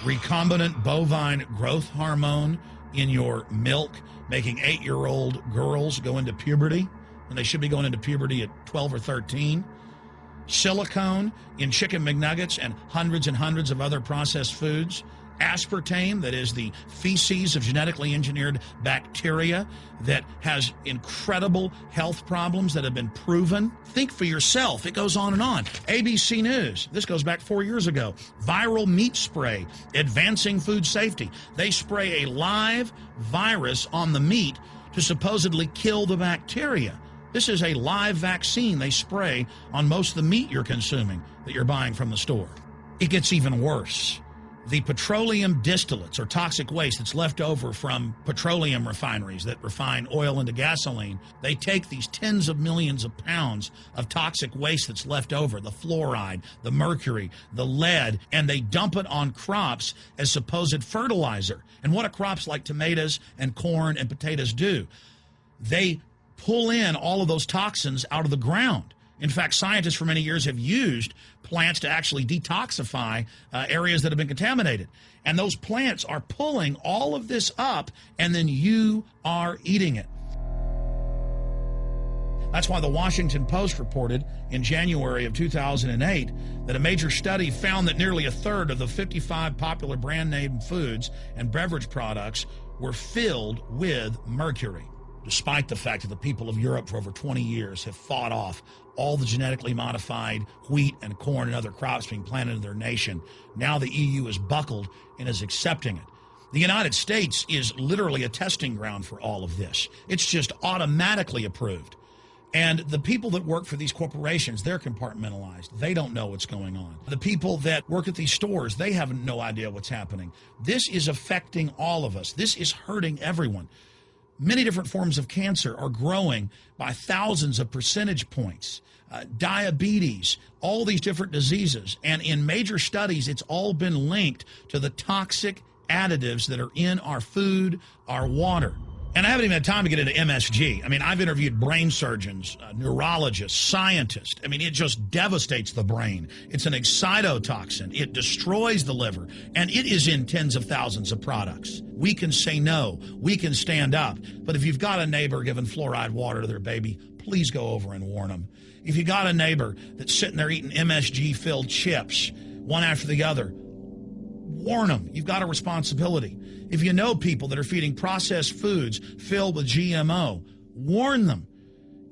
recombinant bovine growth hormone in your milk, making 8-year-old girls go into puberty when they should be going into puberty at 12 or 13. Silicone in chicken McNuggets and hundreds of other processed foods. Aspartame, that is the feces of genetically engineered bacteria that has incredible health problems that have been proven. Think for yourself. It goes on and on. ABC News, this goes back 4 years ago. Viral meat spray, advancing food safety. They spray a live virus on the meat to supposedly kill the bacteria. This is a live vaccine they spray on most of the meat you're consuming that you're buying from the store. It gets even worse. The petroleum distillates, or toxic waste that's left over from petroleum refineries that refine oil into gasoline, they take these tens of millions of pounds of toxic waste that's left over, the fluoride, the mercury, the lead, and they dump it on crops as supposed fertilizer. And what do crops like tomatoes and corn and potatoes do? They pull in all of those toxins out of the ground. In fact, scientists for many years have used plants to actually detoxify areas that have been contaminated. And those plants are pulling all of this up, and then you are eating it. That's why the Washington Post reported in January of 2008 that a major study found that nearly a third of the 55 popular brand name foods and beverage products were filled with mercury. Despite the fact that the people of Europe for over 20 years have fought off all the genetically modified wheat and corn and other crops being planted in their nation, now the EU is buckled and is accepting it. The United States is literally a testing ground for all of this. It's just automatically approved. And the people that work for these corporations, they're compartmentalized. They don't know what's going on. The people that work at these stores, they have no idea what's happening. This is affecting all of us. This is hurting everyone. Many different forms of cancer are growing by thousands of percentage points. Diabetes, all these different diseases. And in major studies, it's all been linked to the toxic additives that are in our food, our water. And I haven't even had time to get into MSG. I mean, I've interviewed brain surgeons, neurologists, scientists. I mean, it just devastates the brain. It's an excitotoxin. It destroys the liver, and it is in tens of thousands of products. We can say no. We can stand up. But if you've got a neighbor giving fluoride water to their baby, please go over and warn them. If you got a neighbor that's sitting there eating MSG-filled chips, one after the other, warn them. You've got a responsibility. If you know people that are feeding processed foods filled with GMO, warn them.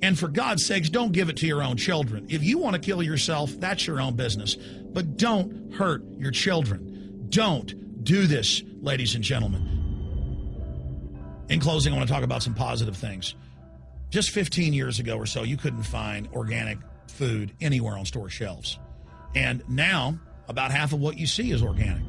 And for God's sakes, don't give it to your own children. If you want to kill yourself, that's your own business. But don't hurt your children. Don't do this, ladies and gentlemen. In closing, I want to talk about some positive things. Just 15 years ago or so, you couldn't find organic food anywhere on store shelves. And now, about half of what you see is organic.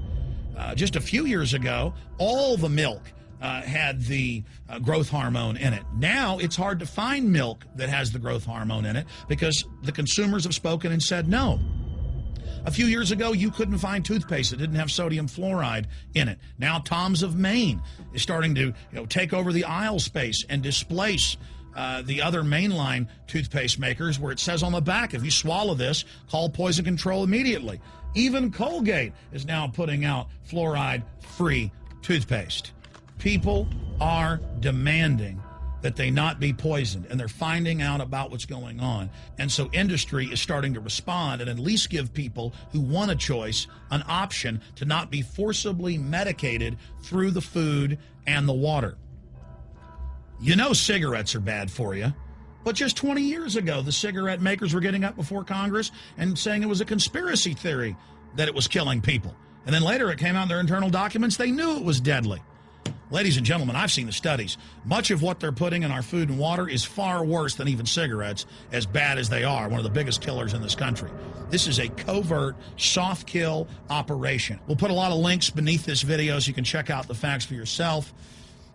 Just a few years ago, all the milk had the growth hormone in it. Now it's hard to find milk that has the growth hormone in it because the consumers have spoken and said no. A few years ago, you couldn't find toothpaste that didn't have sodium fluoride in it. Now Tom's of Maine is starting to take over the aisle space and displace the other mainline toothpaste makers, where it says on the back, if you swallow this, call poison control immediately. Even Colgate is now putting out fluoride-free toothpaste. People are demanding that they not be poisoned, and they're finding out about what's going on. And so industry is starting to respond and at least give people who want a choice an option to not be forcibly medicated through the food and the water. You know cigarettes are bad for you. But just 20 years ago, the cigarette makers were getting up before Congress and saying it was a conspiracy theory that it was killing people. And then later it came out in their internal documents, they knew it was deadly. Ladies and gentlemen, I've seen the studies. Much of what they're putting in our food and water is far worse than even cigarettes, as bad as they are, one of the biggest killers in this country. This is a covert, soft kill operation. We'll put a lot of links beneath this video so you can check out the facts for yourself.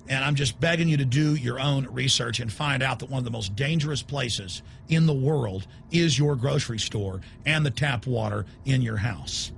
And I'm just begging you to do your own research and find out that one of the most dangerous places in the world is your grocery store and the tap water in your house.